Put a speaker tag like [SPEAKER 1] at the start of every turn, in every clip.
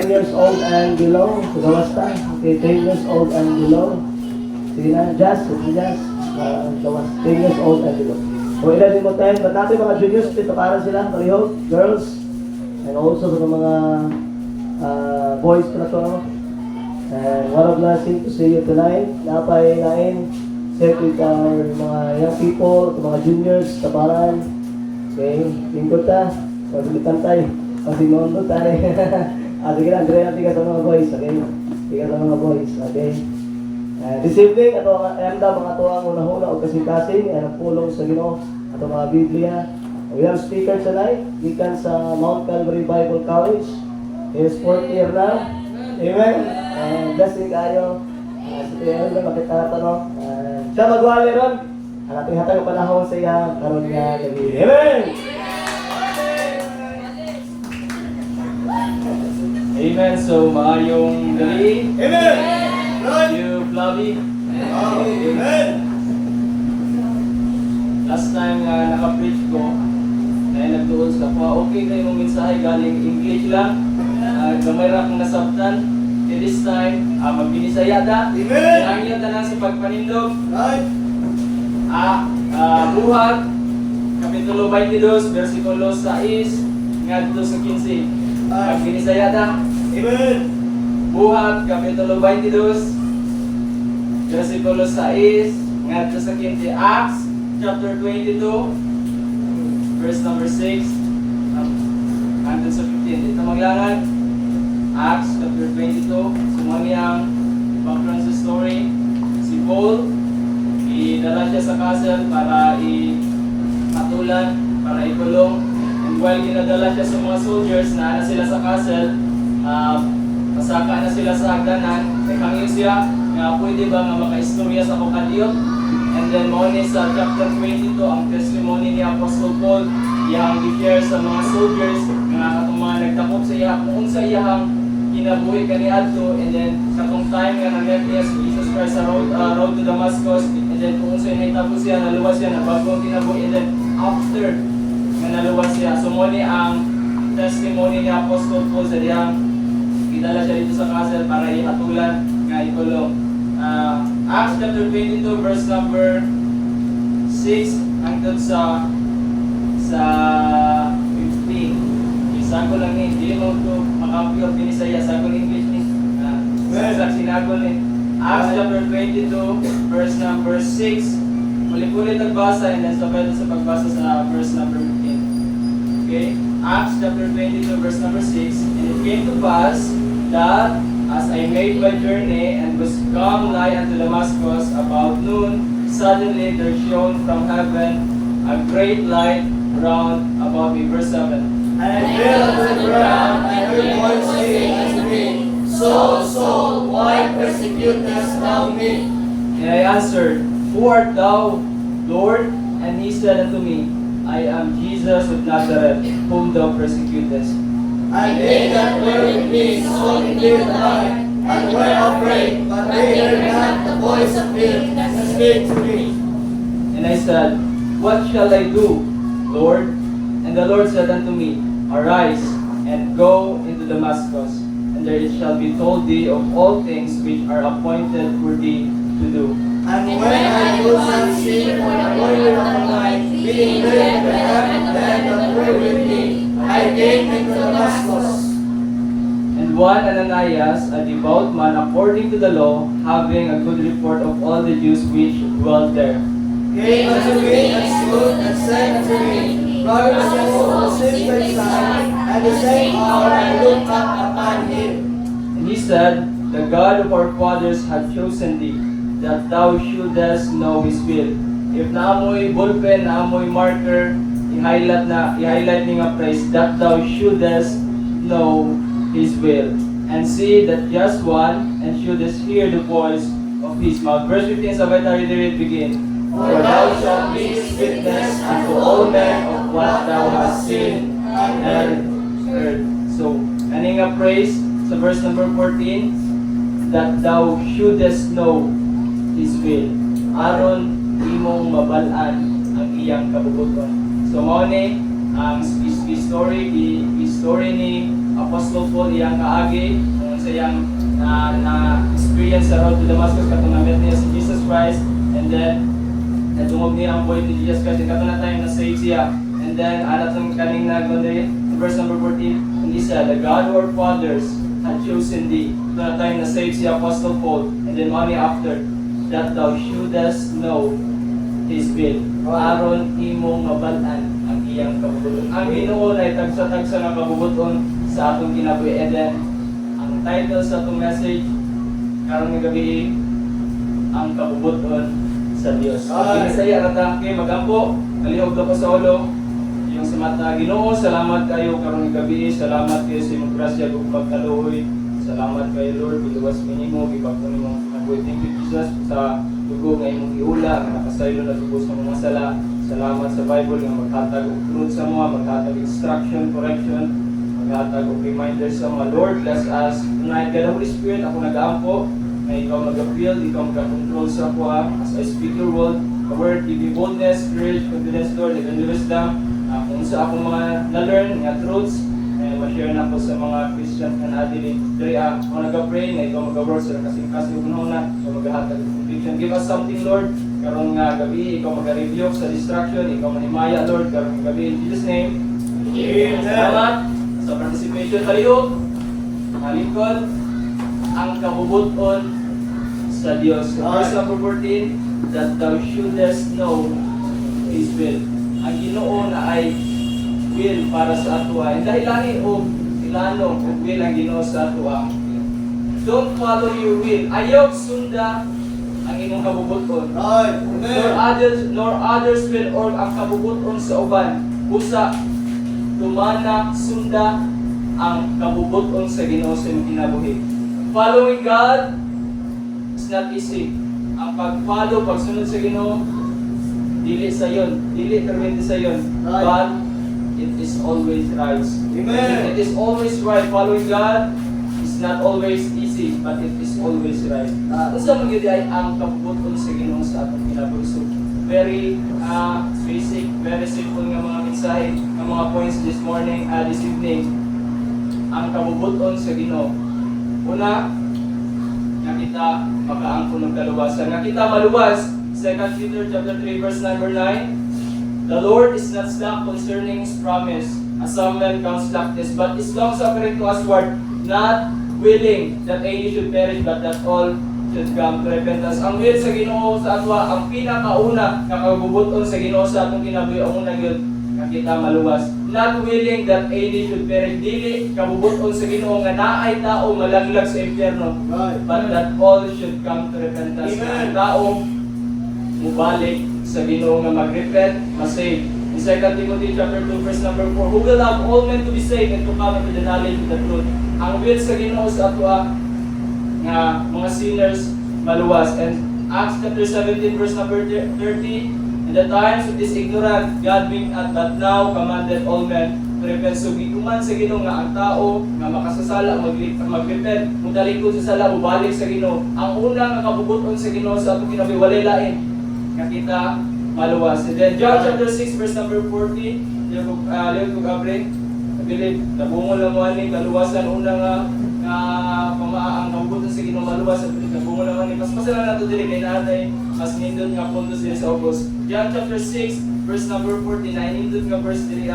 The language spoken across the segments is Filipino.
[SPEAKER 1] 10 years old and below. Gawas ta. Okay, 10 years old and below. Sige na, Jazz. Jazz. Gawas. 10 years old and below. So, ilan din mo 10. Ba't natin mga juniors, pitukaran sila, pareho, girls, and also sa mga boys na to. And what a blessing to see you tonight. Napay nain, set with our mga young people, mga juniors, taparan. Okay, lingkod ta. Pagbilitan tayo. Kasi noon tayo. Sige na, Andrea, tiga sa mga boys. Okay, tiga sa mga boys. Okay. This evening, ito ang mga tuwang unahuna o kasing-kasing, ang pulong sa Ginoo, ito mga Biblia. We have speaker tonight, gikan sa Mount Calvary Bible College. He is 4th year na. Amen. And blessing kayo. Sa tiyan lang, makita na no. Siya magwali ron. Ang ating hatag panahon sa iya, karon nga gabi. Amen!
[SPEAKER 2] Amen. So, maayong gabi.
[SPEAKER 1] Amen!
[SPEAKER 2] You, Flavi.
[SPEAKER 1] Amen!
[SPEAKER 2] Last time naka-preach ko, na nagtuon sa kapwa, okay kayo mong mensahe galing English lang. Gamay ra kong nasabtan. This time, magbinisaya ta.
[SPEAKER 1] Amen!
[SPEAKER 2] Nangyan ta na sa pagpanindog.
[SPEAKER 1] Right!
[SPEAKER 2] Buhat, Kapitulo 22, versikulo 6, ngadto sa 15. Magbinisaya ta.
[SPEAKER 1] Amen!
[SPEAKER 2] Buhat, Kapitulo 22, versikulo 6, ngadto sa 15. Acts, chapter 22, verse number 6, ngadto sa 15. Ito maglangan. Acts, chapter 22, sumangyang background sa story. Si Paul, idala siya sa castle para i-patulan, para ikulong. And while ginadala siya sa mga soldiers na sila sa castle, pasaka na sila sa hagdanan, naghangin siya nga pwede ba nga makaistorya sa Kokadiyot. And then mauni sa chapter 22 ang testimony ni Apostle Paul, iyang i-share sa mga soldiers nga atong mga nagtakop sa iya kung sa iyang kinabuhi kaniadto. And then sa tong time nga nag-met niya si Jesus Christ sa road to Damascus. And then kung sa nahitabo siya, naluwas siya na bagong kinabuhi. And then after nga naluwas siya, sumuni ang testimony ni Apostle Paul sa diyang idala siya dito sa castle para ihatulan nga ikulong. Acts chapter 22 verse number 6 hangtod sa 15. Isagol lang ni, hindi mo ito makapiyot binisaya, sagol English ni. Sinagol ni. Acts chapter 22 verse number 6. Ulit-ulit nagbasa and then sabay sa pagbasa sa verse number 15. Okay? Acts chapter 22 verse number 6. And it came to pass that as I made my journey and was come nigh unto Damascus about noon, suddenly there shone from heaven a great light round about me. Verse 7.
[SPEAKER 1] And I fell to the ground, and heard a voice saying unto me, Saul, Saul, why persecutest thou me?
[SPEAKER 2] And I answered, Who art thou, Lord? And he said unto me, I am Jesus of Nazareth, whom thou persecutest.
[SPEAKER 1] And they that were with me saw me live alive, and were afraid, but they heard not the voice of him that spake to me.
[SPEAKER 2] And I said, What shall I do, Lord? And the Lord said unto me, Arise, and go into Damascus, and there it shall be told thee of all things which are appointed for thee to do.
[SPEAKER 1] And when I could not see for the glory of the light, being led by heaven them that were with me, I came into Damascus.
[SPEAKER 2] And one Ananias, a devout man according to the law, having a good report of all the Jews which dwelt there,
[SPEAKER 1] Came unto me and stood and said unto me, Brothers and sisters, and the same hour I looked up upon him.
[SPEAKER 2] and he said, The God of our fathers hath chosen thee, that thou shouldest know His will. If naamoy ballpen, naamoy marker, i-highlight ni nga phrase, that thou shouldest know His will, and see that just one, and shouldest hear the voice of His mouth. Verse 15, sabay tayo read begin. For thou shalt be His witness unto all men of what thou hast seen and heard. So, ano nga praise sa verse number 14? That thou shouldest know His will. Aron imong mabalaan ang iyang kabubuton. So, mao ni ang story ni Apostle Paul iyang kaagi kung sa iyang na experience sa road to Damascus katong na-meet niya si Jesus Christ, and then natungog niya ang buhay ni Jesus Christ, katong na time na save siya. And then anatong kaning nagkundi in verse number 14, hindi siya, the God of our fathers had chosen thee. Ito na time na save si Apostle Paul, and then money after that thou shouldest know His will, aron imong mabalan ang iyang kabubuton. Ang Ginoo ay tagsa-tagsa nga kabubuton sa atong kinabuhi. And then ang title sa atong message karong nga gabi, ang kabubuton sa Dios. Kinisaya rata kay magampo, kalihog na ko sa ulo. Yung sa mata, Ginoo, salamat kayo karong nga gabi, salamat kayo sa imong grasya ug pagkaluoy. Salamat kayo Lord, biluwas minimo gibagto nimong kinabuhi. Thank you Jesus sa dugo nga imong giula nga nakasaylo na dugo sa mga sala. Salamat sa Bible nga maghatag og truth sa mga, maghatag instruction, correction, maghatag og reminders sa mga. Lord, bless us tonight. God, Holy Spirit, ako nag-aampo na ikaw mag-appeal, ikaw mag-control sa ako as I speak your word. The word, give me boldness, courage, confidence, Lord, even the wisdom. Kung sa akong mga na-learn nga truths, ma-share na ako sa mga Christians na natin diri. Ako nag-pray na ikaw mag-work sa kasing-kasing unang-una, ikaw maghahatag ng conviction. Give us something, Lord, karong nga gabi, ikaw mag-review sa distraction, ikaw mahimaya, Lord, karong gabi, in Jesus' name. Amen. Salamat sa participation. Talihog, malikod, ang kabubuton sa Diyos. Verse number 14, that thou shouldest know His will. Ang Ginoo na ay will para sa atua. And dahil lani o ilano o will ang Ginoo sa atua. Don't follow your will. Ayaw sunda ang imong kabubuton. Nor others will or ang kabubuton sa uban. Busa tumana sunda ang kabubuton sa Ginoo sa imong kinabuhi. Following God is not easy. Ang pag-follow, pagsunod sa Ginoo, dili sa yon, dili permente sa yon, but it is always right. Amen. It is always right. Following God is not always easy, but it is always right. Unsa man gyud ay ang kabubuton sa Ginoo sa atong kinabuhi. So, very basic, very simple nga mga mensahe, nga mga points this morning, this evening. Ang kabubuton sa Ginoo. Una, nga kita makaangkon ng kaluwasan, nga kita maluwas. 2 Peter chapter 3 verse number 9. The Lord is not slack concerning His promise, as some men count slackness, but is long suffering to usward, not willing that any should perish, but that all should come to repentance. Ang will sa Ginoo sa atwa, ang pinakauna nga kabubuton sa Ginoo sa atong kinabuhi, ang unang yun nga kita maluwas. Not willing that any should perish, dili kabubuton sa Ginoo nga naay tao malaglag sa impyerno, but that all should come to repentance. Ang tao mubalik sa Ginoo nga mag-repent, ma-save. In 2 Timothy chapter 2 verse number 4, who will have all men to be saved and to come into the knowledge of the truth. Ang will sa Ginoo sa atua nga mga sinners maluwas. And Acts chapter 17 verse number 30, in the times of this ignorant, God being at but now commanded all men to repent. So gituman sa Ginoo nga ang tao nga makasasala mag-repent, mudalikod sa sala, mubalik sa Ginoo. Ang una nga kabubuton sa Ginoo sa atong kinabuhi, walay lain nga kita maluwas. And then John chapter 6 verse number 40, Leo Gabriel, I believe, nabungol lang mo ni kaluwasan, una nga ang kabubuton sa Ginoo maluwas, nabungol lang ni, mas masala na ito dili, kay naatay, mas nindot nga puntos dili sa August. John chapter 6 verse number 49, nindot nga verse dili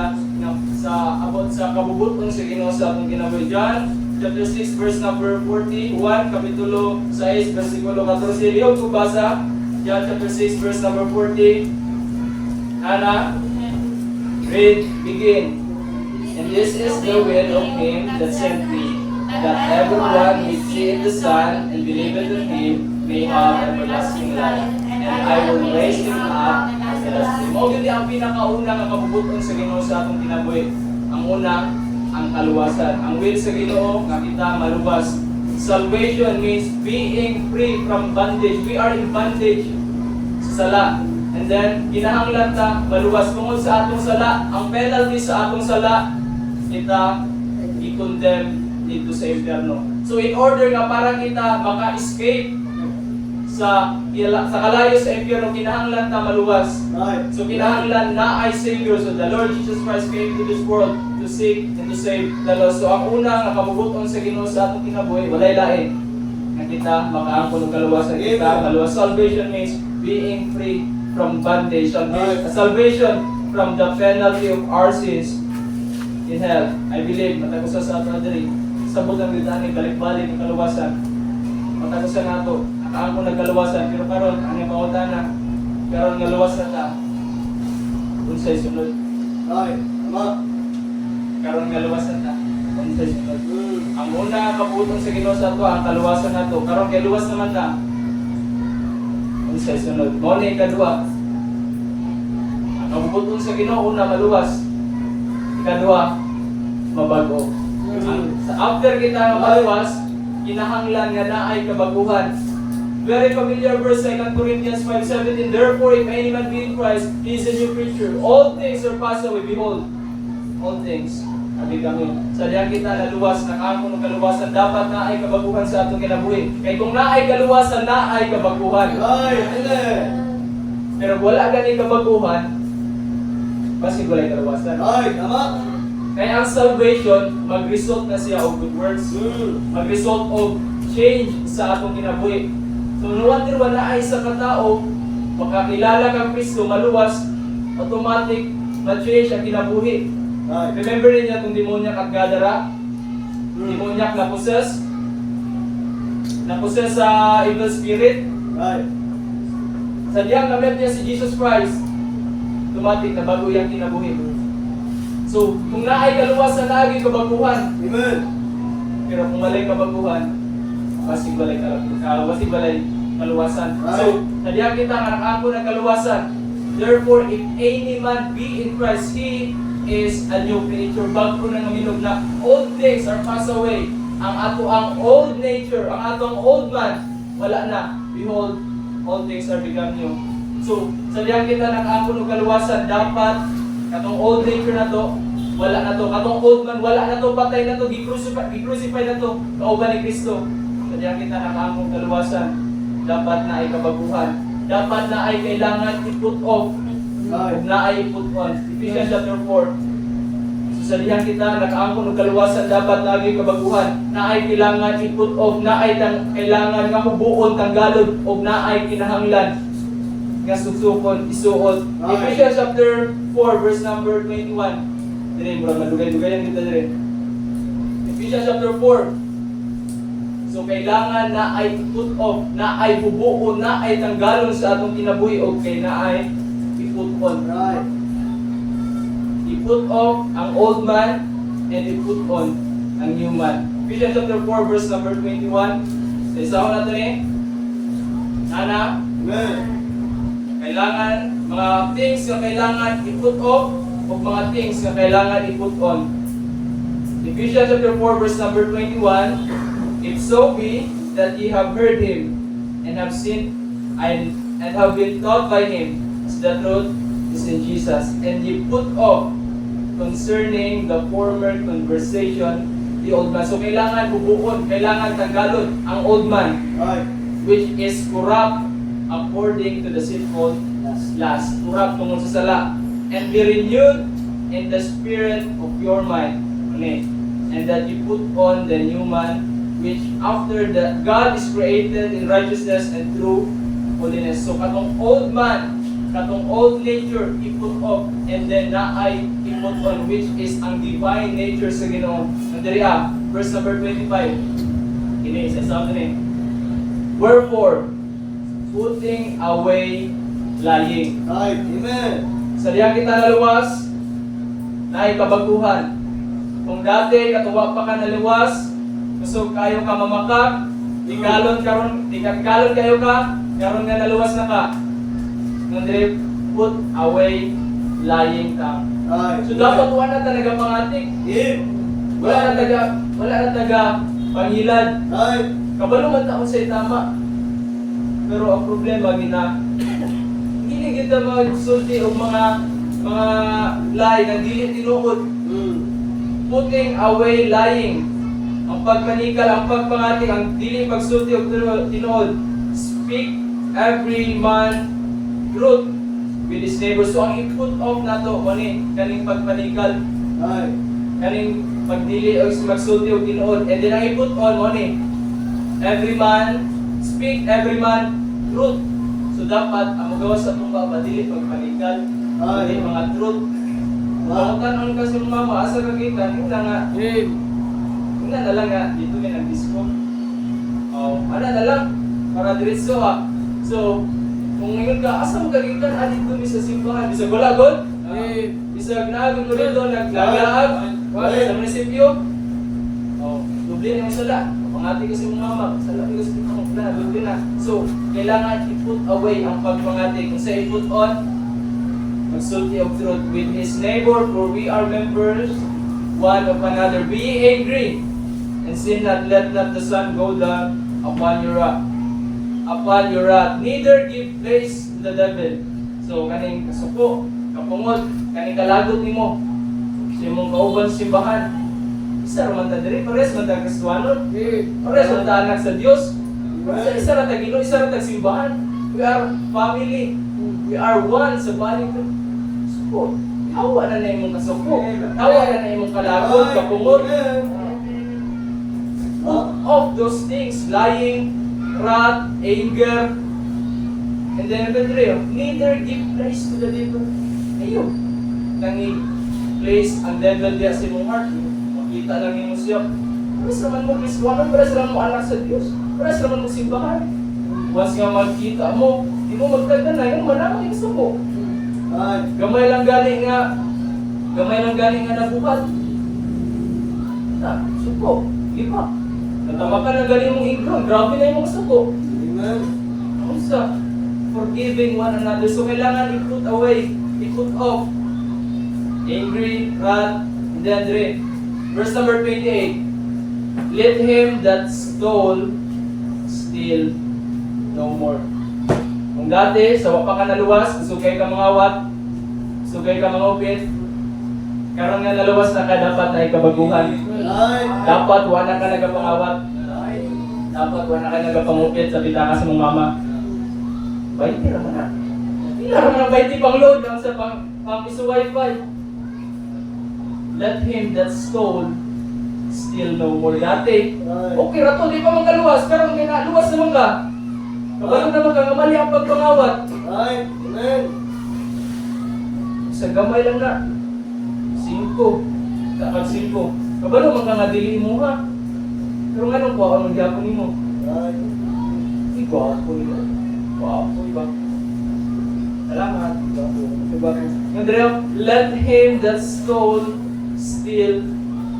[SPEAKER 2] sa about sa kabubuton sa Ginoo sa atong kinabuhi. John chapter 6 verse number 41, kapitulo 6 versikulo 14, liog ko basa. John chapter 6 verse number 40. Hannah, read, begin. And this is the will of Him that sent me, that everyone may see the Son and believe in Him may have everlasting life, and I will raise him up at the last day. Mao gyud ang pinakauna nga kabubuton sa Ginoo sa atong kinabuhi. Ang una, ang kaluwasan. Ang will sa Ginoo nga kita maluwas. Salvation means being free from bondage. We are in bondage sa sala. And then, kinahanglan ta maluwas tungod sa atong sala. Ang penalty sa atong sala, kita i-condemn dito sa impyerno. So in order nga para kita maka-escape sa kalayo sa impyerno, kinahanglan ta maluwas. So kinahanglan na ay Savior. So the Lord Jesus Christ came to this world to seek and to save the lost. So ang unang nakabubuton sa Ginoo sa atong kinabuhi, walay lain nga kita makaangkon og kaluwasan kita. Kaluwas salvation means being free from bondage. Salvation from the penalty of our sins in hell. I believe matagusa sa ato diri sabot ang gitani balik-balik ang kaluwasan. Matagusa nato nakaangkon og kaluwasan pero karon ang pangutana karon nga luwas na ta. Unsay sunod?
[SPEAKER 3] Ay, tama.
[SPEAKER 2] Karon nga luwasan ta. Unsay sunod? Ang una kabuton sa Ginoo sa ato ang kaluwasan nato. Karon kay luwas naman ta. Unsay sunod? Mao ni kadua. Ang kabuton sa Ginoo una maluwas. Ikadua mabago. Sa after kita nga maluwas, kinahanglan nga naay kabaguhan. Very familiar verse 2 Corinthians 5:17. Therefore, if any man be in Christ, he is a new creature. All things are passed away. Behold, all things are become new. Sa diyan kita naluwas, nakaangkon ng kaluwasan, dapat na ay kabaguhan sa atong kinabuhi. Kaya kung naay kaluwasan, naay kabaguhan.
[SPEAKER 3] Ay, amen.
[SPEAKER 2] Pero wala gani kabaguhan, basig walay kaluwasan.
[SPEAKER 3] Ay, tama.
[SPEAKER 2] Kaya ang salvation, mag-result na siya of good works. Mag-result of change sa atong kinabuhi. So, nuwantir wala ay sa katao, makakilala kang Kristo, maluwas, automatic, ma-change ang kinabuhi.
[SPEAKER 3] Ay,
[SPEAKER 2] Remember ninyo itong demonyak at gadara? Demonyak na-possess sa evil spirit.
[SPEAKER 3] ay,
[SPEAKER 2] Sa diyang namit niya si Jesus Christ, automatic na bago yung kinabuhi. So, kung naay kaluwasan, naay kabaguhan.
[SPEAKER 3] amen.
[SPEAKER 2] Pero kung walay kabaguhan, basig walay kaluwasan. So, nadiyang kita nga nakaangkon ng kaluwasan. Therefore, if any man be in Christ, he is a new creature. Bago na naminog na old things are passed away. Ang old nature, ang atong old man, wala na. Behold, all things are become new. So, sa diyang kita nakaangkon ng kaluwasan, dapat katong old nature na to, wala na to. Katong old man, wala na to. Patay na to. Gi-crucify na to. Kauban ni Kristo. Kaya kita nakaangkong kaluwasan, dapat na ay kabaguhan. Dapat na ay kailangan i-put off.
[SPEAKER 3] Ay,
[SPEAKER 2] Na ay i-put on. Ephesians chapter 4. So sa diyan kita nakaangkong ng kaluwasan, dapat na ay kabaguhan. Na ay kailangan i-put off. Na ay kailangan nga hubuon, tanggalod. O na ay kinahanglan nga suksukon, isuot. Ephesians chapter 4 verse number 21. Dire, mura madugay-dugayan kita dire. Ephesians chapter 4. So kailangan na ay put off, na ay bubuo, na ay tanggalon sa atong kinabuhi o kay na ay i-put on.
[SPEAKER 3] right.
[SPEAKER 2] I-put off ang old man and i-put on ang new man. Ephesians chapter 4 verse number 21. Sa isa ko na ito Nana,
[SPEAKER 3] Amen.
[SPEAKER 2] kailangan mga things na kailangan i-put off o mga things na kailangan i-put on. Ephesians chapter 4 verse number 21. If so be that ye have heard him, and have seen, and have been taught by him, as the truth is in Jesus, and ye put off concerning the former conversation, the old man. So kailangan bubuon, kailangan tanggalon ang old man,
[SPEAKER 3] Ay,
[SPEAKER 2] which is corrupt according to the sinful lust. Corrupt tungkol sa sala. And be renewed in the spirit of your mind. And that you put on the new man, which after that God is created in righteousness and true holiness. So katong old man, katong old nature, i-put off, and then naay i-put on, which is ang divine nature sa Ginoo. Nandiri verse number 25. Kini isa sa atin Wherefore, putting away lying.
[SPEAKER 3] ay, amen.
[SPEAKER 2] Sa diyan kita naluwas, naay kabaguhan. Kung dati katuwa pa ka naluwas, gusto kayo ka mamakak, tigalon kayo ka, karon nga naluwas na ka. Nandre, put away lying ka.
[SPEAKER 3] Ay,
[SPEAKER 2] So dapat wala na talaga pangatik. Wala na taga panghilad.
[SPEAKER 3] Ay,
[SPEAKER 2] Kabalo man taon sa tama. Pero ang problema hindi kita magsulti o mga lie na dili tinuod. Putting away lying. Ang pagpanikal, ang pagpangati, ang dili pagsulti o tinuod. Speak every man truth with his neighbor. So ang i-put off na to, kaning pagpanikal.
[SPEAKER 3] ay,
[SPEAKER 2] kaning pagdili o magsulti o tinuod. And then ang iput on mo ni, every man speak, every man truth. So dapat ang magawa sa itong papadili pagpanigal,
[SPEAKER 3] Ay.
[SPEAKER 2] dili mga truth. Kung tanon kasi yung mama, asa ka kita, yun na nga. Yun na lang nga, dito may nag-disco. Oh, ano na lang, para diretso ha. So, kung ngayon ka, asa mo kagitan, dito may sa simbahan, bisag wala god? Bisag naagod mo dito, naglagaag, sa munisipyo. Oh, dubli na yung sala. Pangati kasi yung mama, sala kasi yung mama, dubli na. So, kailangan i-put away ang pagpangati. Kung sa i-put on, magsulti of truth with his neighbor, for we are members one of another. Be ye angry, and sin not, let not the sun go down upon your wrath. Upon your wrath. Neither give place to the devil. So, kaning kasuko, kapungod, kaning kalagot nimo, sa imong kauban sa simbahan. Isa raman ta diri, pares man ta Kristiyanon. Pares man ta anak sa Dios. Isa ra ta Ginoo, isa ra ta simbahan. We are family. We are one sa body ko. Suko. Hawa na imong kasuko. Hawa na imong kalagot, kapungod. Put off those things, lying, wrath, anger, and then neither give place to the devil. Ayun. Nangi place ang devil diya sa imong heart. Makita lang yung siya. Pares naman mo Kristiyanon, pares naman mo anak sa Diyos, pares naman mo simbahan. Once nga magkita mo, di mo magkanda na yung manang yung suko.
[SPEAKER 3] Ay.
[SPEAKER 2] Gamay lang galing nga nabukat. Na, suko, di ba? Natama ka na galing mong ingkron, grabe na yung mga suko.
[SPEAKER 3] Amen.
[SPEAKER 2] Unsa? Forgiving one another. So kailangan i-put away, i-put off angry, wrath, and then verse number 28. Let him that stole steal no more. Kung dati, sa wapa ka naluwas, sugay ka mga wat, sugay ka mga upit, karon nga naluwas na ka, dapat na ikabaguhan.
[SPEAKER 3] Ay.
[SPEAKER 2] Dapat wala ka nagapangawat. Dapat wala ka nagapangupit sa bitaka sa mong mama. 20 naman na. Hindi naman ang 20 pang load lang sa pang piso wifi. Let him that stole steal no more. Dati, okay rato, di pa magaluwas. Karon nga naluwas naman ka. Kabalo naman ka, ngamali ang pagpangawat.
[SPEAKER 3] Ay. Amen.
[SPEAKER 2] Sa gamay lang na. 5. Takag 5. Kabalo man ka nga dili mo ha. Pero nga nung kuha ang gyapon nimo.
[SPEAKER 3] Ay.
[SPEAKER 2] Di gwapo nila. Gwapo, iba. Salamat. Gwapo. Diba? Andrea, let him that stole steal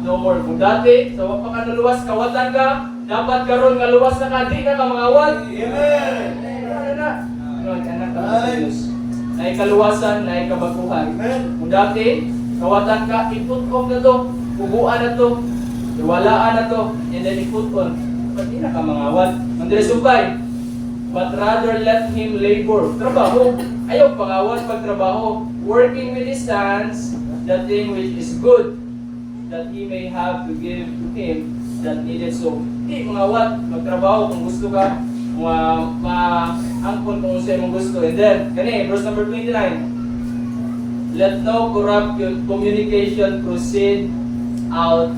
[SPEAKER 2] no more. Kung dati, sa wapa ka naluwas, kawatan ka, dapat karon nga luwas na ka, di na ka mangawat.
[SPEAKER 3] Amen.
[SPEAKER 2] Ano na? Ano, anak ka sa Diyos. Na ikaluwasan, na ikabaguhan.
[SPEAKER 3] Amen.
[SPEAKER 2] Kung dati, kawatan ka, i-put off na to, ubuan na to, iwalaan na to, and then i-put on. Ba't di na ka mangawat? Andres Subay, but rather let him labor. Trabaho. Ayaw pangawat pagtrabaho. Working with his hands, the thing which is good, that he may have to give to him that needed. So, di mangawat, magtrabaho kung gusto ka, ma-angkon kung sa'yo mong gusto. And then, verse number 29. Let no corrupt communication proceed out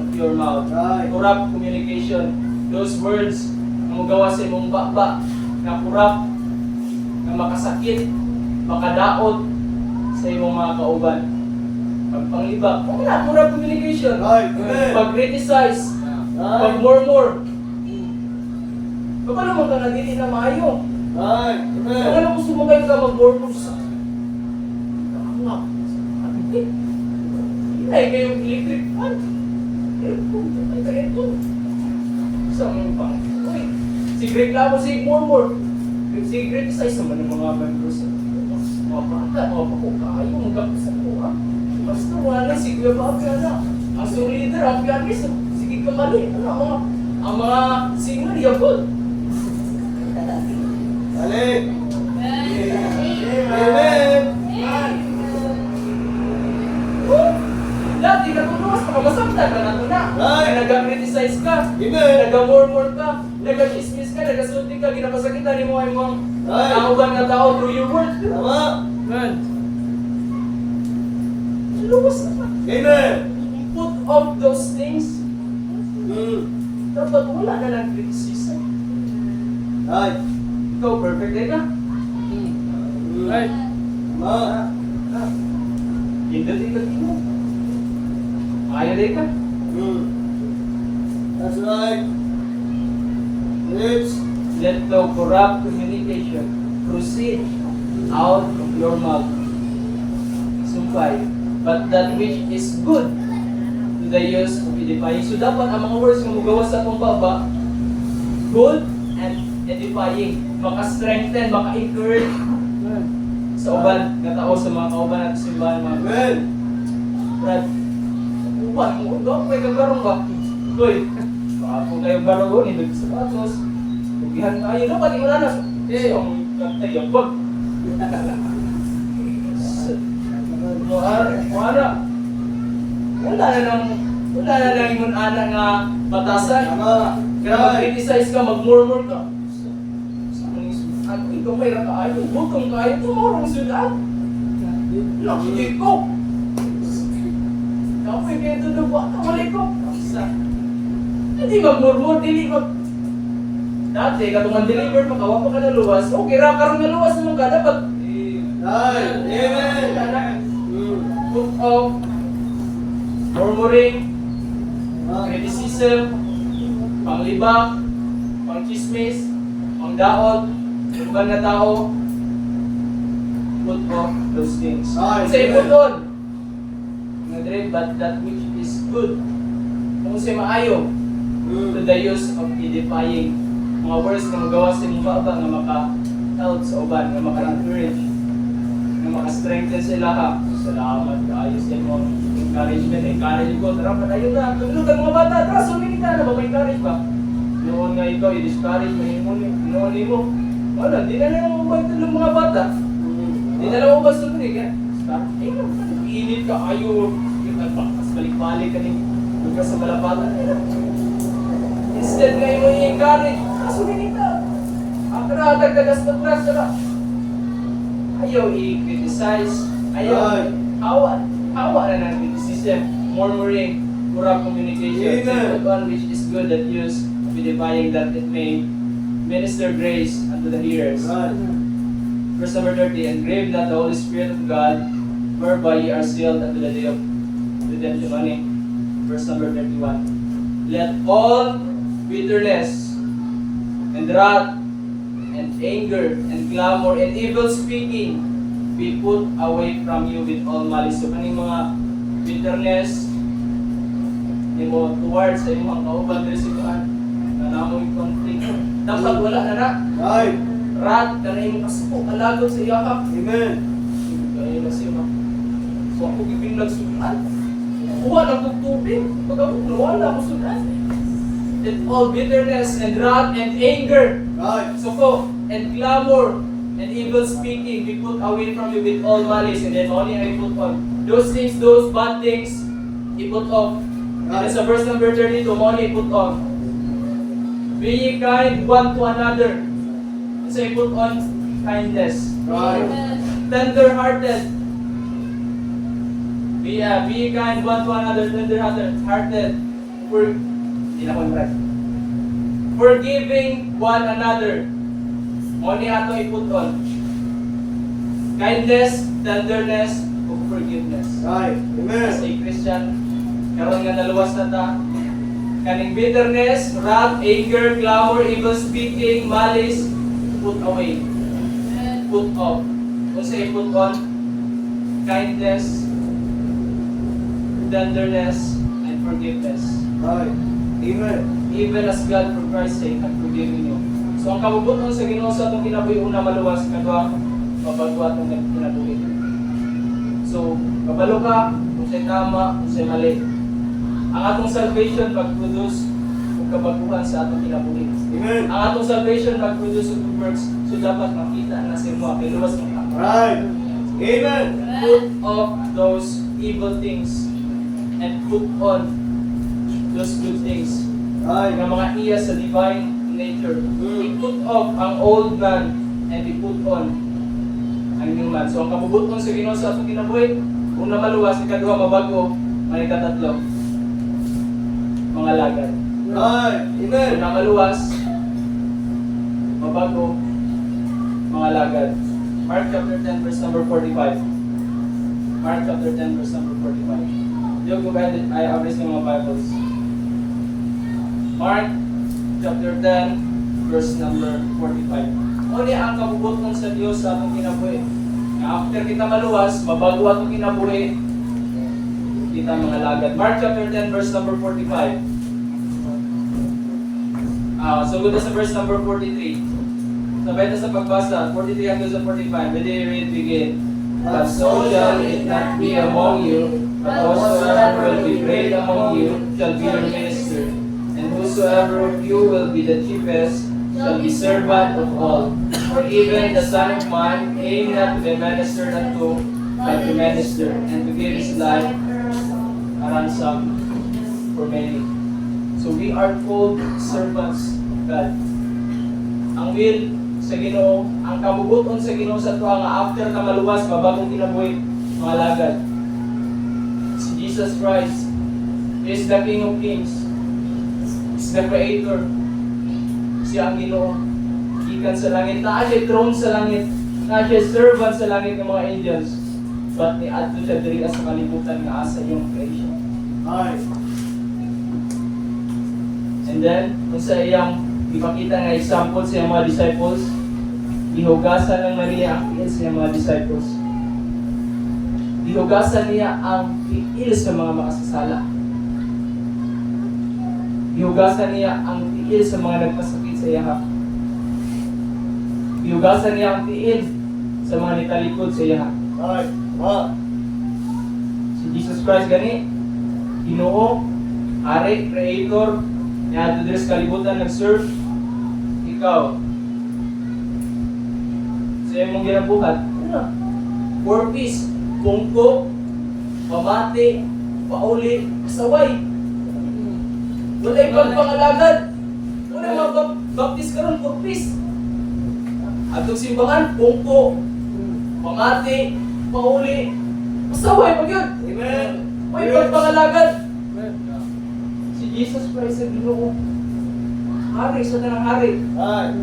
[SPEAKER 2] of your mouth.
[SPEAKER 3] Right.
[SPEAKER 2] Corrupt communication. Those words na magawa sa imong bakba, na corrupt, na makasakit, makadaot sa imong mga kauban. Pagpanglibak. Kung na, corrupt communication.
[SPEAKER 3] Right. Amen.
[SPEAKER 2] Pag-criticize,
[SPEAKER 3] Right.
[SPEAKER 2] pag-murmur. Kapag naman ka na dili na maayo.
[SPEAKER 3] Ay.
[SPEAKER 2] Kung
[SPEAKER 3] Amen.
[SPEAKER 2] ano kung sumagay ka mag-murmur sa anak. Hinay kayong electric fan. Ay kayo ito. Isang pang. Uy, si Greg Labo, si murmur. Si criticize naman ng mga members. Mga bata, mga pakukayo, mga kapis ako ha. Basta wala si Kuya Bobby, ano. Ang song leader, ang pianist, sige ka mali. Ano, ang mga singer, yabot.
[SPEAKER 3] Ali. Amen.
[SPEAKER 2] Oh, dati ka tunuwas, makamasaktan ka na ito na.
[SPEAKER 3] Right.
[SPEAKER 2] Nag-criticize ka,
[SPEAKER 3] Amen.
[SPEAKER 2] nag-murmur ka, nag-chismis ka, nag-sulti ka, ginapasakitan mo ay mga
[SPEAKER 3] Right.
[SPEAKER 2] taugan na tao through your words.
[SPEAKER 3] Tama.
[SPEAKER 2] Man. Luwas na ka.
[SPEAKER 3] Amen.
[SPEAKER 2] Put off those things,
[SPEAKER 3] Hmm.
[SPEAKER 2] dapat wala na lang criticism.
[SPEAKER 3] Right.
[SPEAKER 2] Ikaw, perfect day ka.
[SPEAKER 3] Hmm.
[SPEAKER 1] Right.
[SPEAKER 3] Ma.
[SPEAKER 2] Hindi din ka tino. Ayaw day ka.
[SPEAKER 3] Hmm. That's right. Lips.
[SPEAKER 2] Let no corrupt communication proceed out of your mouth. Sumpay. But that which is good to the use of edifying. So dapat ang mga words nga magawa sa atong baba, good and edifying. Maka-strengthen, maka-encourage sa uban nga tao, sa mga kauban at simbahan mga
[SPEAKER 3] Amen.
[SPEAKER 2] Brad. Uban mo, doon may kagarong ba? Uy, baka po kayo barong hindi sa patos. Tugihan kayo, no? Pati wala na. Eh, ang kantay, wag. Wala. Wala na lang yung ana nga batasan.
[SPEAKER 3] Tama.
[SPEAKER 2] Kaya mag-criticize ka, mag-murmur ka. Ano, ikaw may rakaayo, butong kayo, tumorong sulat. Laki ko. Kapag kayo ito na ba, kamali ko. Hindi mag-murmur, dili mag... Dati, katong delivered pa, kawa pa ka na luwas. Okay, karoon na luwas naman ka, dapat...
[SPEAKER 3] Right. Amen. Hmm.
[SPEAKER 2] Put off murmuring,
[SPEAKER 3] Ah.
[SPEAKER 2] criticism, panglibak, pangchismis, pangdaot, ibang na tao. Put off those things.
[SPEAKER 3] Ay,
[SPEAKER 2] Say
[SPEAKER 3] amen.
[SPEAKER 2] put on. But that which is good. Kung say maayo, to
[SPEAKER 3] Hmm.
[SPEAKER 2] the use of edifying. Mga words na magawa sa imong baba nga maka-help sa uban, nga maka-encourage, nga maka-strengthen sila ha. Salamat, kaayos din mo. Encouragement, encourage ko. Tara, patayo na. Tulog ang mga bata. Tara, sumingin ka na ba? Encourage ba? Noon nga ikaw, i-discourage, noon mo. Wala, di na lang mabay tulog mga bata. Di na lang mabay sumingin ka. Start, init ka, ayo. Mas balik-balik ka rin. Huwag ka sa malapatan. Instead ngayon mo i-encourage, sumingin ka. Akra-atag ka, das-patras, tara. Ayaw i-criticize. Ayaw, hawa na ng criticism, murmuring, corrupt communication.
[SPEAKER 3] Amen.
[SPEAKER 2] The one which is good that use of edifying, that it may minister grace unto the hearers.
[SPEAKER 3] Right.
[SPEAKER 2] Verse number 30, and grieve not the Holy Spirit of God, whereby ye are sealed unto the day of redemption. Money. Verse number 31. Let all bitterness and wrath and anger and clamor and evil speaking be put away from you with all malice. So kaning mga bitterness nimo towards sa imong kauban diri sa kuan na namoy conflict. Dapat wala na na.
[SPEAKER 3] Right.
[SPEAKER 2] Wrath kana imong kasuko kalagot sa iya ka.
[SPEAKER 3] Amen.
[SPEAKER 2] Kaya na siya. So ako gibinglag sudan. Kuha na kong tubig. Pag ako wala ko sudan. And all bitterness and wrath and anger.
[SPEAKER 3] Right.
[SPEAKER 2] Suko and clamor and evil speaking be put away from you with all malice, and then only I put on those things, those bad things, he put off. And then sa verse number 32, only put on. Be ye kind one to another. And so he put on kindness.
[SPEAKER 3] Right.
[SPEAKER 2] Tender-hearted. Be ye kind one to another, tender-hearted. Hindi na ko yung forgiving one another. Only ato i-put on. Kindness, tenderness, o forgiveness.
[SPEAKER 3] Right.
[SPEAKER 2] As a
[SPEAKER 3] Amen.
[SPEAKER 2] Christian, karon nga naluwas na ta. Kaning bitterness, wrath, anger, clamor, evil speaking, malice, put away. Put off. Kung sa i-put on, kindness, tenderness, and forgiveness.
[SPEAKER 3] Right. Amen.
[SPEAKER 2] Even as God for Christ's sake had forgiven you. So ang kabubuton sa Ginoo sa atong kinabuhi, una maluwas, kadua mabago atong kinabuhi. So kabalo ka kung sa'y tama, kung sa'y mali. Ang atong salvation mag-produce kung kabaguhan sa atong kinabuhi.
[SPEAKER 3] Amen.
[SPEAKER 2] Ang atong salvation mag-produce of good works, so dapat makita na sa imo kay luwas mo.
[SPEAKER 3] Right. Amen.
[SPEAKER 2] Put off those evil things and put on those good things.
[SPEAKER 3] Right.
[SPEAKER 2] Ng mga iya sa divine nature. I-put off ang old man and i-put on ang new man. So ang kabubuton sa Ginoo sa atong kinabuhi, una maluwas, ikaduha mabago, man ikatatlo, mga lagad.
[SPEAKER 3] Right. Amen.
[SPEAKER 2] Kung nakaluwas, mabago, mga lagad. Mark chapter 10 verse number 45. Mark chapter 10 verse number 45. Yung go ahead, I average ng mga Bibles. Mark chapter 10 verse number 45. Uli ang kabubuton sa Diyos sa atong kinabuhi. After kita maluwas, mabago atong kinabuhi, kita mga lagad. Mark chapter 10 verse number 45. So good na sa verse number 43. Sabay na sa pagbasa, 43 hanggang sa 45. Ready, read, begin. But so shall it not be among you, but whosoever will be great among you shall be your minister. And whosoever of you will be the chiefest shall be servant of all. For even the Son of Man came not to be ministered unto, but to minister, and to give his life a ransom for many. So we are called servants of God. Ang will sa Ginoo, ang kabubuton sa Ginoo sa tuwa nga after ka maluwas, mabagong kinabuhi, mga lagad. Si Jesus Christ is the King of Kings. Is the Creator. Siya ang Ginoo. Gikan sa langit. Naa siya throne sa langit. Naa siya servant sa langit ng mga angels. But ni adto siya diri sa kalibutan nga asa yung creation.
[SPEAKER 3] Right.
[SPEAKER 2] And then, kung sa iyang ipakita nga example sa iyang mga disciples, dihugasan ng Maria ang tiil sa iyang mga disciples. Dihugasan niya ang tiil sa mga makasasala. Dihugasan niya ang tiil sa mga nagpasakit sa iya. Dihugasan niya ang tiil sa mga nitalikod sa iya.
[SPEAKER 3] Right. Ah.
[SPEAKER 2] Si Jesus Christ gani, Ginoo, Hari, Creator, niya dito sa kalibutan nag-serve. Ikaw, sa iyong mong ginabuhat, ano? Purpose, pungko, pamati, pauli, kasaway. Wala ibang pangalagad. Wala mag-baptize ka ron, purpose. Atong simbahan, pungko, pamati, pauli, kasaway, pag yun.
[SPEAKER 3] Amen.
[SPEAKER 2] Wala ibang pangalagad. Si Jesus Christ ang Ginoo. Hari sa tanang hari.
[SPEAKER 3] Right.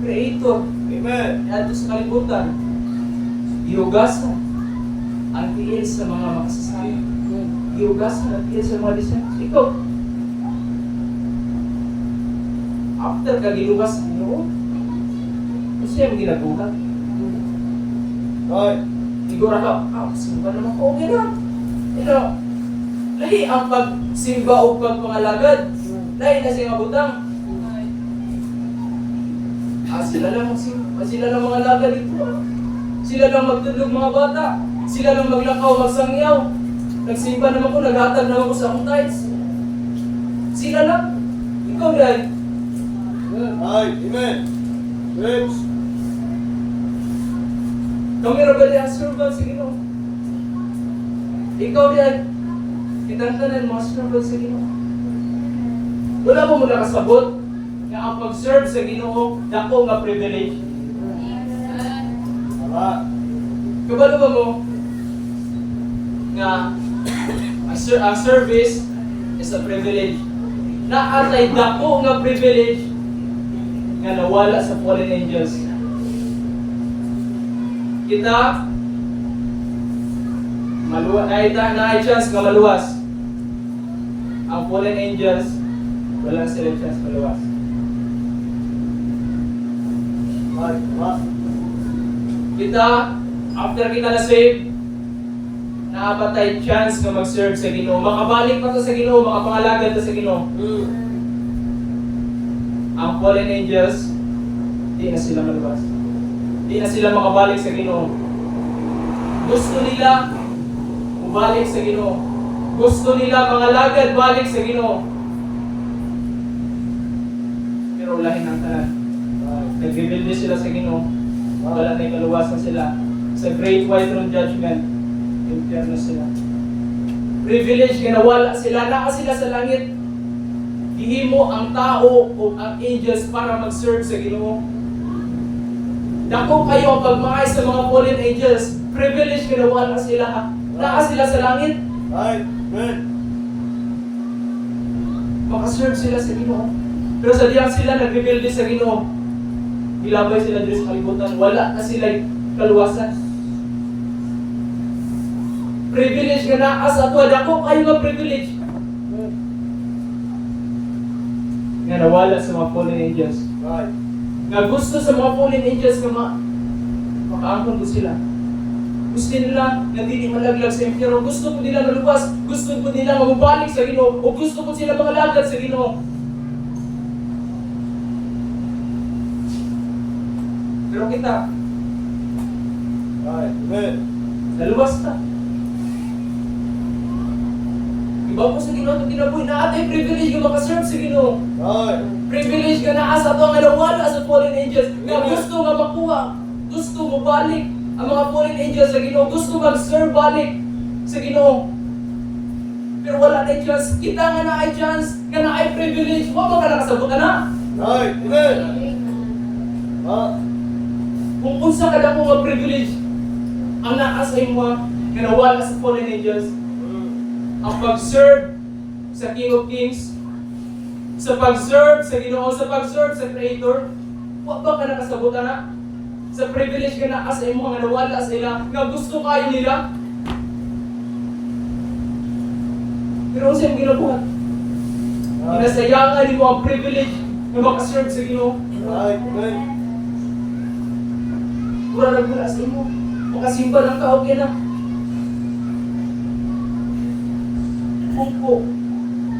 [SPEAKER 2] Creator.
[SPEAKER 3] Amen.
[SPEAKER 2] Yan sa kalibutan. Dihugasan ang tiil sa mga makasasala. Dihugasan ang tiil sa mga disciples. Ikaw. After ka gilugas sa Ginoo, kasi yung ginabuhat.
[SPEAKER 3] Right.
[SPEAKER 2] Siguro ka, simba naman ko, okay na. Pero, lahi ang pagsimba o pagpangalagad. Lahi na siya mabutang. Sila lang magsimba, sila lang mga lagad dito. Sila lang magtudlog mga bata. Sila lang maglakaw, magsangyaw. Nagsimba naman ko, naghatag naman ko sa akong tithes. Sila lang. Ikaw dahil.
[SPEAKER 3] Right. Amen. Rich.
[SPEAKER 2] Kami rabali ang servant sa Ginoo. Ikaw dahil. Kitantanan mga servant sa Ginoo. Wala mo muna kasabot nga ang pag-serve sa Ginoo dako nga privilege.
[SPEAKER 3] Tama.
[SPEAKER 2] Kabalo ba mo nga ang service is a privilege. Naatay dako nga privilege nga nawala sa fallen angels. Kita na chance nga maluwas. Ang fallen angels wala sila chance maluwas.
[SPEAKER 3] Right. Tama.
[SPEAKER 2] Kita, after kita na-save, nakapatay chance na mag-serve sa Ginoo. Makabalik pa to sa Ginoo, makapangalagad to sa Ginoo. Ang fallen angels, di na sila malabas. Di na sila makabalik sa Ginoo. Gusto nila bumalik sa Ginoo. Gusto nila mangalagad balik sa Ginoo. Pero lahin ang tanan. Nag-rebuild sila sa Ginoo. Wala na yung kaluwasan sila. Sa Great White Throne Judgment, impyerno sila. Privilege ka na wala sila. Naka sila sa langit. Gihimo ang tao o ang angels para mag-serve sa Ginoo. Dako kayo ang pagmahay sa mga fallen angels. Privilege ka na wala sila. Naka sila sa langit.
[SPEAKER 3] Right. Amen.
[SPEAKER 2] makaserve sila sa Ginoo. Pero sa diyang sila nagrebelde sa Ginoo, gilabay sila dito sa kalibutan, wala na sila kaluwasan. Privilege nga na asa to, dako kayo nga privilege. Nga nawala sa mga fallen angels.
[SPEAKER 3] Right.
[SPEAKER 2] Nga gusto sa mga fallen angels nga makaangkon ko sila. Gusto nila na dili malaglag sa impyerno, gusto ko nila maluwas, gusto ko nila mabalik sa Ginoo, o gusto ko sila mangalagad sa Ginoo. Pero kita,
[SPEAKER 3] Right. Amen.
[SPEAKER 2] naluwas na. Iba ko sa Ginoo itong kinabuhi na atay privilege nga makaserve sa Ginoo.
[SPEAKER 3] Right.
[SPEAKER 2] Privilege nga naa sa ito nga nawala sa fallen angels. Nga gusto nga makuha, gusto mo balik ang mga fallen angels sa Ginoo, gusto mag-serve balik sa Ginoo. Pero wala na chance. Kita nga na ay chance, nga na ay privilege. Huwag ka nakasabot na.
[SPEAKER 3] Right. Amen. Ah.
[SPEAKER 2] Kung unsa ka na nga privilege, ang naa sa imo nga nawala sa fallen angels, ang pag-serve sa King of Kings, sa pag-serve sa Ginoo, sa pag-serve sa Creator, huwag ba ka nakasabot na? Sa privilege ka na sa imo nga nawala sa ila, nga gusto kayo nila. Pero ang siyang ginabuhat, inasayangan mo ang privilege na makaserve sa Ginoo.
[SPEAKER 3] Right. Amen.
[SPEAKER 2] Pura nagmula sa imo, makasimba ng tao kaya na. Pumpo,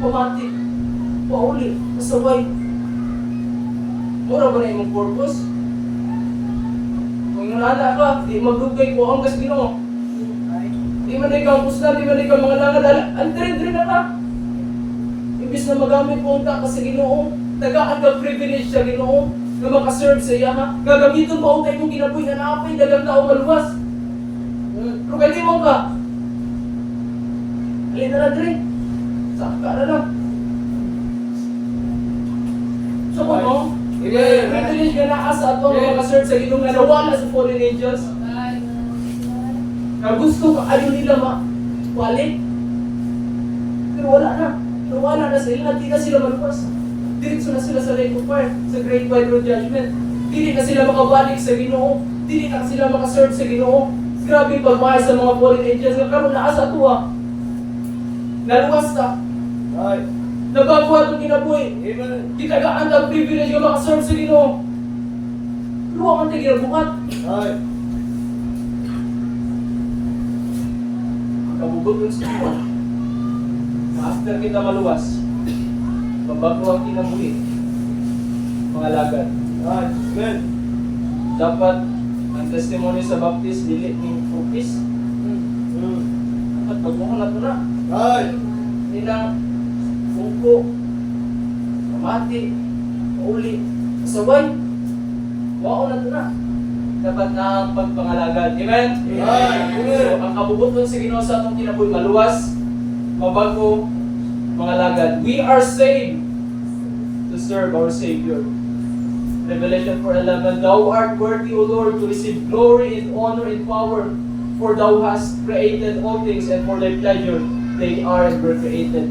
[SPEAKER 2] pamati, pauli, pasaway. Mura ba na imong purpose? Kung nalala ka, di magdugay ko ang gas Ginoo. Di man ikaw puslan, di man ikaw mga langad, antre-entre na ka. Imbis na magamit mo unta ka sa Ginoo, tagaan ka privilege sa Ginoo, na makaserve sa iya ha. Gagamitin mo unta imong kinabuhi na naapay, dagang tao maluwas. Pero pwede mo ka. Alin na lang rin. Saka na lang. So kung no, privilege ka na asa at mga makaserve sa Ginoo nga nawala sa fallen angels. Na gusto ka ayaw nila mawalik. Pero wala na. Nawala na sila. Hindi na sila maluwas. Diretso na sila sa lake of fire, sa great white throne judgment. Dili na sila makabalik sa Ginoo. Dili na sila makaserve sa Ginoo. Grabe yung pagmahal sa mga fallen angels. Karon na asa to ha. Naluwas ta.
[SPEAKER 3] Right.
[SPEAKER 2] Nababuhat ang kinabuhi.
[SPEAKER 3] Amen.
[SPEAKER 2] Di tagaan ang privilege nga makaserve sa Ginoo. Luwa man tayo ginabuhat.
[SPEAKER 3] Right.
[SPEAKER 2] Kabugot yung sinuwa. After kita maluwas, mabago ang kinabuhi. Mga lagad.
[SPEAKER 3] Right. Amen.
[SPEAKER 2] Dapat ang testimony sa baptist, dili ng pupis. Dapat pagmuha na ito na.
[SPEAKER 3] Right.
[SPEAKER 2] Hindi lang bungko, pamati, pauli, kasaway. Wao na ito na. Dapat na ang pagpangalagad. Amen?
[SPEAKER 3] Right.
[SPEAKER 2] So, ang kabubuton sa Ginoo sa atong kinabuhi, maluwas, mabago, mga lagad. We are saved to serve our Savior. Revelation 4:11, Thou art worthy, O Lord, to receive glory and honor and power, for Thou hast created all things, and for Thy pleasure they are and were created.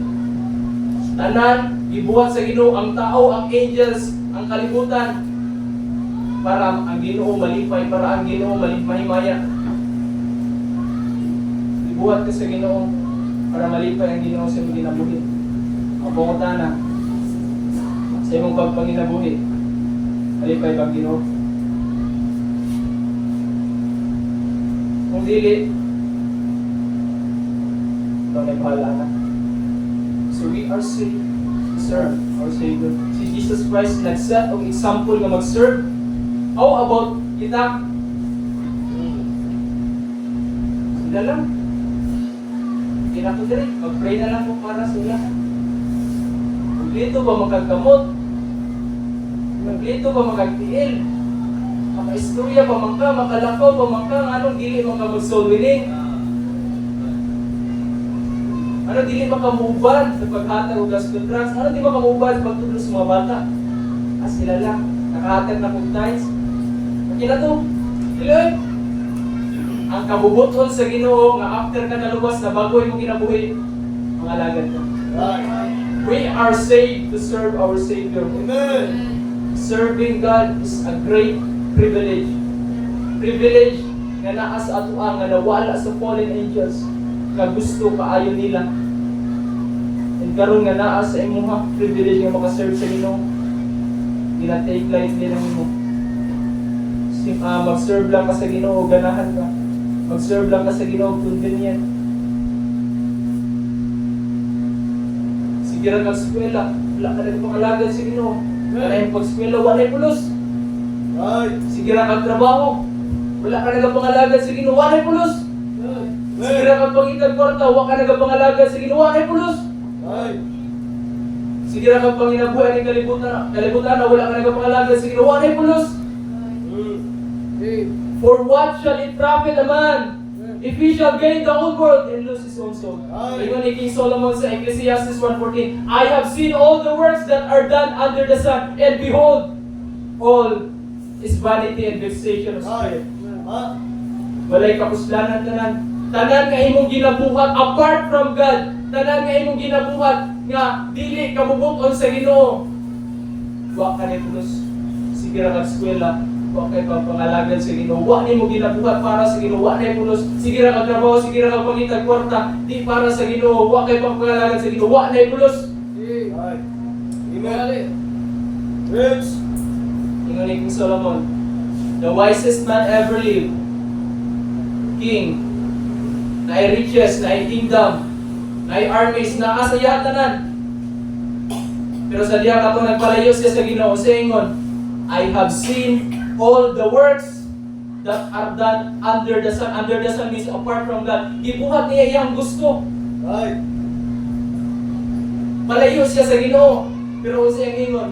[SPEAKER 2] Tanan, ibuhat sa Ginoo ang tao, ang angels, ang kalibutan, para ang Ginoo malipay, para ang Ginoo mahimaya. Ibuhat ka sa Ginoo para malipay ang Ginoo sa imong ginabuhi. Ang pangutana sa imong pagpanginabuhi, malipay bang Ginoo? Kung dili, ito may bahala na. So we are saved to serve our Savior. Si Jesus Christ nag-set ang example nga mag-serve. How about kita? Sila lang. Hindi na ko diri. Mag-pray na lang po para sa ila. Maglito ba magkagamot? Maglito ba magkagtiil? Makaistorya pa man ka, makalakaw pa man ka, anong dili man ka mag-soul winning? Ano dili makamuban sa paghatag og gospel tracts? Ano di makamuban sa pagtudlo sa mga bata? Sila lang. Nakahatag na kong tithes. Kina to, iloy. Ang kabubuton sa Ginoo nga after ka naluwas na bago imong kinabuhi, mga lagad ka.
[SPEAKER 3] Right.
[SPEAKER 2] We are saved to serve our Savior.
[SPEAKER 3] Amen.
[SPEAKER 2] Serving God is a great privilege. Privilege nga naa sa atuang nga nawala sa fallen angels nga gusto kaayo nila. And karon nga naa sa imong privilege nga maka-serve sa Ginoo. Gina-take lightly lang mo. Mag-serve lang ka sa Ginoo, ganahan ka. Mag-serve lang ka sa Ginoo, convenient. Sige ra kag-eskwela, wala ka rin pangalagad sa Ginoo. Wala yung pag-eskwela, wala yung pulos.
[SPEAKER 3] Right.
[SPEAKER 2] Sige ra kag-trabaho, wala ka nagpangalagad sa Ginoo, wala yung pulos. Sige ra kag-pangitag kwarta, wala ka nagpangalagad sa Ginoo, wala yung pulos.
[SPEAKER 3] Right.
[SPEAKER 2] Sige ra kag-panginabuhi ng kalibutan, wala ka nagpangalagad sa Ginoo, wala yung pulos. For what shall it profit a man if he shall gain the whole world and lose his own soul? Ingon ni King Solomon sa Ecclesiastes 1:14, I have seen all the works that are done under the sun, and behold, all is vanity and vexation of spirit. Walay kapuslanan tanan. Tanan nga imong ginabuhat apart from God. Tanan nga imong ginabuhat nga dili kamubuton sa Ginoo. Wa ka ni pulos. Sige ra kag eskwela. Wa kay pangalagan sa Ginoo. Wa nimo ginabuhat para sa Ginoo. Wa nay pulos. Sige ra kag trabaho, sige ra kag pangitag kwarta, di para sa Ginoo. Wa kay pangalagan sa Ginoo. Wa nay pulos.
[SPEAKER 3] Right. Amen. Rich.
[SPEAKER 2] Ingon ni King Solomon, the wisest man ever lived, king, na riches, na kingdom, na armies, na asayatanan. Pero sa diha kato nagpalayo siya sa Ginoo sa ingon, I have seen all the works that are done under the sun. Under the sun means apart from God. Gibuhat niya iyang gusto.
[SPEAKER 3] Right.
[SPEAKER 2] Palayo siya sa Ginoo. Pero sa iyang ingon,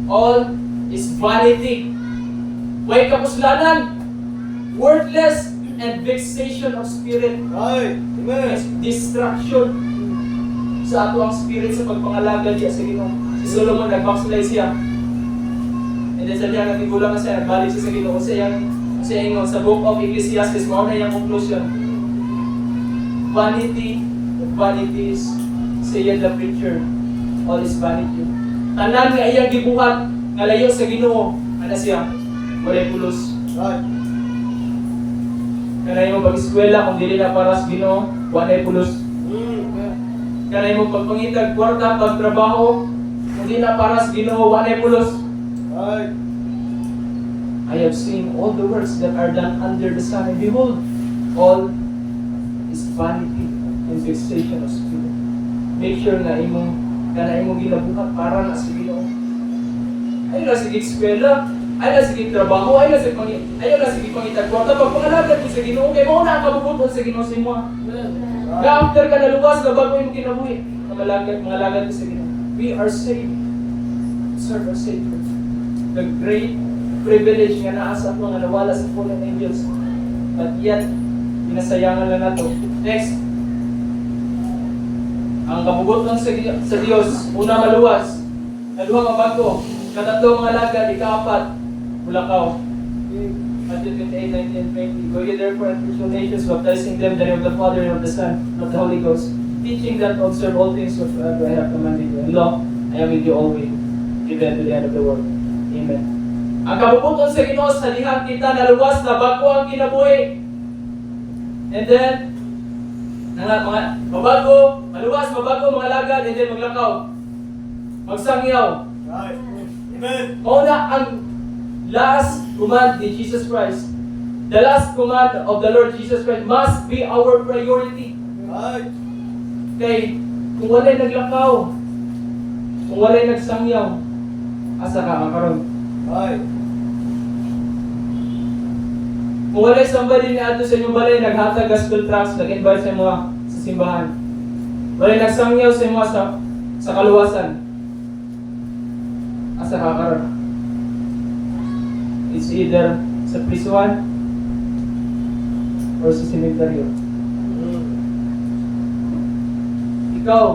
[SPEAKER 2] all is vanity. Way kapuslanan, worthless, and vexation of spirit.
[SPEAKER 3] Right. Amen.
[SPEAKER 2] Distraction sa ato ang spirit sa pagpangalaga diya sa Ginoo. Si Solomon nag-backslide siya. And then sa diya nagigulang siya, nagbalik siya sa Ginoo. Sa ingon sa book of Ecclesiastes, mao na yung conclusion. Vanity of vanities, saith the preacher, all is vanity. Tanan nga iyang gibuhat nga layo sa Ginoo, ana siya, walay pulos.
[SPEAKER 3] Right.
[SPEAKER 2] Kanay mo pag-eskwela kung dili na para sa Ginoo, walay pulos. Kanay mo pagpangitag kwarta, pagtrabaho, kung di na para sa Ginoo, walay pulos.
[SPEAKER 3] Right.
[SPEAKER 2] I have seen all the works that are done under the sun, and behold, all is vanity and vexation of spirit. Make sure na imong ginabuhat para na sa Ginoo. Ay na sige eskwela, ay na sige trabaho, ay na sige pangitag kwarta, pagpangalaga mo sa Ginoo, kay mo na ang kabubuton sa Ginoo sa imo. Nga after ka naluwas, na bago yung kinabuhi, mga lagad mo sa Ginoo. We are saved. Serve our Savior. The great privilege nga naa sa ato nga nawala sa fallen angels. But yet, pinasayangan lang nato. Next. Ang kabubuton sa Dios, una maluwas, kaduha mabago, katatlo mga lagad, ikaapat, mulakaw. Matthew 28:19-20. Go ye therefore and preach to nations, baptizing them in the name of the Father and of the Son and of the Holy Ghost, teaching them to observe all things whatsoever I have commanded you. And lo, I am with you always, even to the end of the world. Amen. Ang kabubuton sa Ginoo sa diha kita naluwas na bago ang kinabuhi. And then, mga mabago, maluwas, mabago, mga lagad, and then maglakaw. Magsangyaw.
[SPEAKER 3] Right. Amen.
[SPEAKER 2] Mauna ang last command ni Jesus Christ. The last command of the Lord Jesus Christ must be our priority.
[SPEAKER 3] Right.
[SPEAKER 2] Kay, kung walay naglakaw, kung walay nagsangyaw, asa ka makaroon?
[SPEAKER 3] Right.
[SPEAKER 2] Kung walay somebody ni ato sa inyong balay, naghatag gospel tracts, nag-invite sa mga sa simbahan. Walay nagsangyaw sa mga sa kaluwasan. Asa ka karon? It's either sa prisuan or sa sementeryo. Ikaw,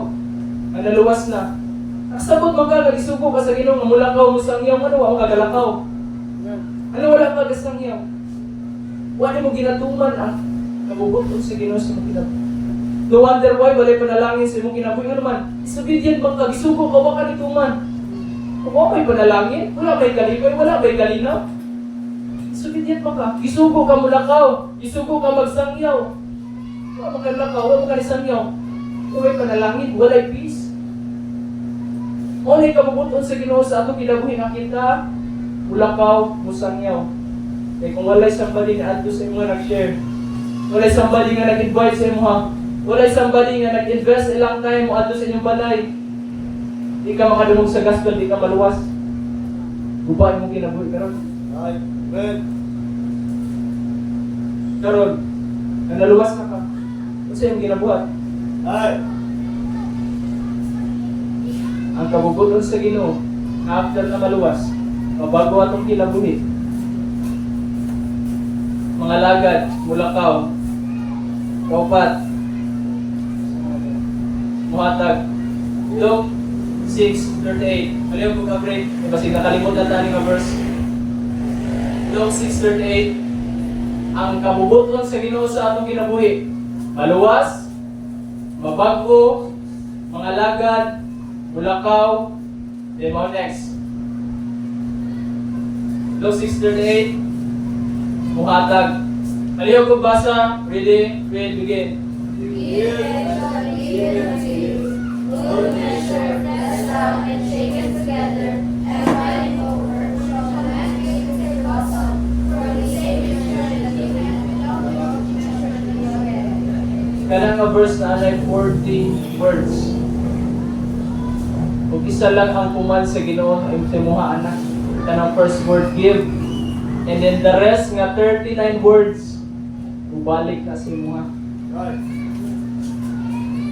[SPEAKER 2] ang naluwas na. Nagsabot mo ka, nag-isugo ka sa Ginoo, nga mulakaw mo sangyaw, ano ako kagalakaw? Ano wala ka gasangyaw? Wala mo ginatuman ang kabubuton sa Ginoo sa mga No wonder why walay panalangin sa imong kinabuhi nga naman. Disobedient bang ka, gisugo ka ba ka nito man? Kung may panalangin, wala may kalipay, wala may kalinaw. Disobedient ba ka? Gisugo ka mulakaw, gisugo ka magsangyaw. Wala magalakaw, wala magalisangyaw. Kung may panalangin, walay peace. Unay kabubuton sa Ginoo sa atong kinabuhi nga kita, mulakaw, musangyaw. Kaya kung walay somebody nga adto sa imong nag-share, walay somebody nga nag-invite sa imong ha, walay somebody nga nag-invest ilang time mo adto sa inyong balay, di ka makadungog sa gospel, di ka maluwas. Gubain mo kinabuhi karon.
[SPEAKER 3] Ay. Amen.
[SPEAKER 2] Karon, nang naluwas na ka, ano sa iyong ginabuhat?
[SPEAKER 3] Ay.
[SPEAKER 2] Ang kabubuton sa Ginoo, na after na maluwas, mabago atong kinabuhi. Mga lagad, mulakaw, kaupat, muhatag. Luke 6:38. Aliw ko ka break. Kasi nakalimutan natin nga verse. Luke 6:38. Ang kabubuton sa Ginoo sa atong kinabuhi, maluwas, mabago, mga lagad, mulakaw, then mga next. Luke 6:38. Muhatag. Aliw ko basa. Ready? Read, begin.
[SPEAKER 4] Good measure, pressed down and shaken together, and running over, shall command you to your bosom, for the same measure that you have without the Lord measure in your head.
[SPEAKER 2] Kanang nga verse na anay 40 words. Kung isa lang ang puman sa Ginoo ay timuha anak. Kanang first word give. And then the rest nga 39 words ubalik na sa imuha.
[SPEAKER 3] Ay.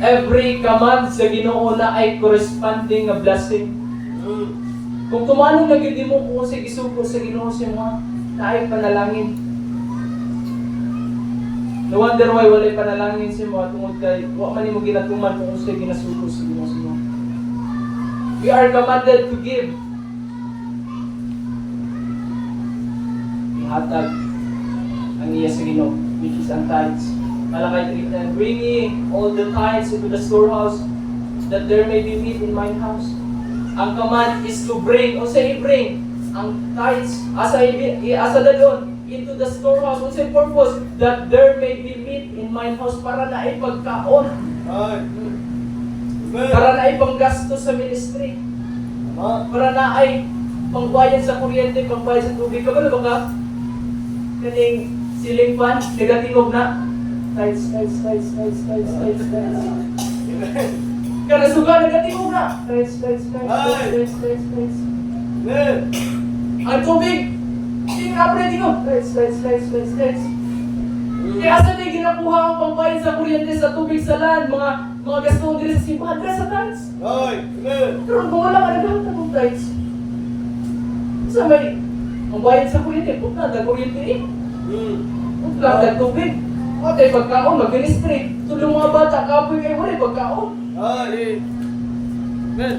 [SPEAKER 2] Every command sa Ginoo na ay corresponding nga blessing. Kung tumanong na gyud mo kung sa gisugo sa Ginoo sa imuha, na ay panalangin. No wonder why walay panalangin sa imuha tungod kay wa man nimo ginatuman kung unsay ginasugo sa Ginoo sa imuha. We are commanded to give. Hatag ang iya sa Ginoo, which is ang tithes. Malakay 3:10, bring ye all the tithes into the storehouse, that there may be meat in mine house. Ang command is to bring, o say bring, ang tithes, asa dalon, into the storehouse, o say purpose, that there may be meat in mine house, para na ipagkaon,
[SPEAKER 3] Ay. Amen.
[SPEAKER 2] para na ipanggasto sa ministry,
[SPEAKER 3] Tama.
[SPEAKER 2] para na ay pangbayad sa kuryente, pangbayad sa tubig. Kabalo ba ka? Kaning ceiling fan, negativog na. Tiles.
[SPEAKER 3] Amen.
[SPEAKER 2] Kana suga, negativog na. Tiles.
[SPEAKER 3] Amen.
[SPEAKER 2] Ang tubig, hindi nga operating ko. Tiles. Kaya asa na ginakuha ang pangbayad sa kuryente, sa tubig, sa land, mga gastong diri sa simbahan, diri sa tiles.
[SPEAKER 3] Ay. Amen.
[SPEAKER 2] Pero kung wala ka naghahatag ng tiles, sa may ang bayad sa kuryente, punta na kuryente eh. Punta na tubig. O tayo pagkaon, mag-ministry. Tulong mga bata, kapoy kayo wala pagkaon.
[SPEAKER 3] Ay. Amen.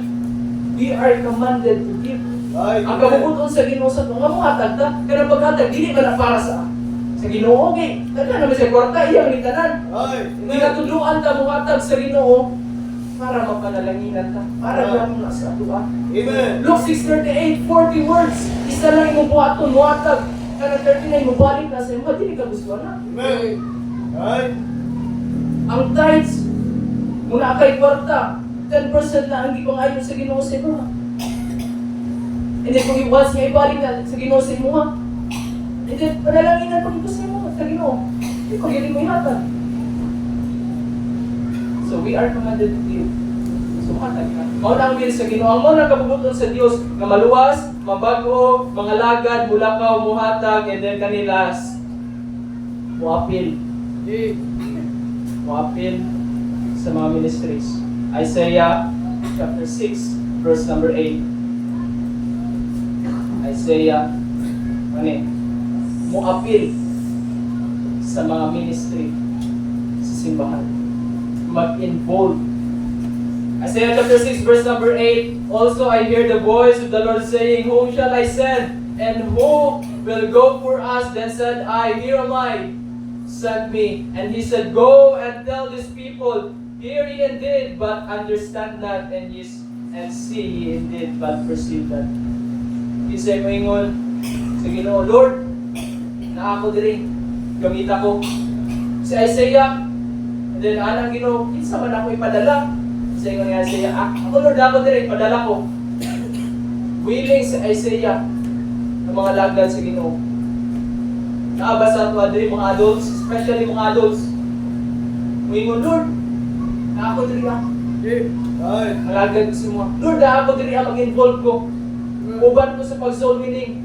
[SPEAKER 2] We are commanded to give.
[SPEAKER 3] Ay.
[SPEAKER 2] Ang kabubuton sa Ginoo sa tunga mo hatag ta, kaya paghatag dili ba na para sa Ginoo okay. Tanan naman sa kwarta iyang litanan.
[SPEAKER 3] Ay.
[SPEAKER 2] Hindi ka tudluan ta mo hatag sa Ginoo para mapanalanginan ta, para lang na sa duha.
[SPEAKER 3] Amen.
[SPEAKER 2] Luke 6:38, 40 words. Isa lang imong buhaton mo hatag. Kana 39 mo balik na sa imo, dili ka gusto na.
[SPEAKER 3] Amen. Ay.
[SPEAKER 2] Ang tithes muna kay kwarta, 10% na ang gipangayon sa Ginoo sa imo. And then kung iwas nga ibalik na sa Ginoo sa imo, and then panalanginan pag ito sa imo sa Ginoo. Hindi ko gili mo ihatag. So we are commanded to give. So hatag ka. Mao na ang will sa Ginoo. Ang mao na kabubuton sa Dios nga maluwas, mabago, mga lagad, mulakaw, muhatag, and then kanilas muapil. Muapil sa mga ministries. Isaiah chapter 6 verse number 8. Isaiah muapil sa mga ministry sa simbahan. Mag-involve. Isaiah chapter 6 verse number 8. Also I hear the voice of the Lord saying, whom shall I send? And who will go for us? Then said I, here am I. sent me. And he said, Go and tell these people, hear ye indeed, but understand not, and see ye indeed, but perceive not. Isa'y moingon, sa Ginoo, Lord, na ako diri, gamit ako. Si Isaiah, and then anang Ginoo, kinsa man ako ipadala. Sa ingon nga Isaiah, ako Lord, ako diri, ipadala ko. Willing si Isaiah ng mga lagdan sa Ginoo. Naabasa ito diri mga adults, especially mga adults. Moingon, Lord, na ako diri
[SPEAKER 3] Right.
[SPEAKER 2] malagad ko sa mga. Lord, na ako diri mag-involve ko. Uban ko sa pag-soul winning.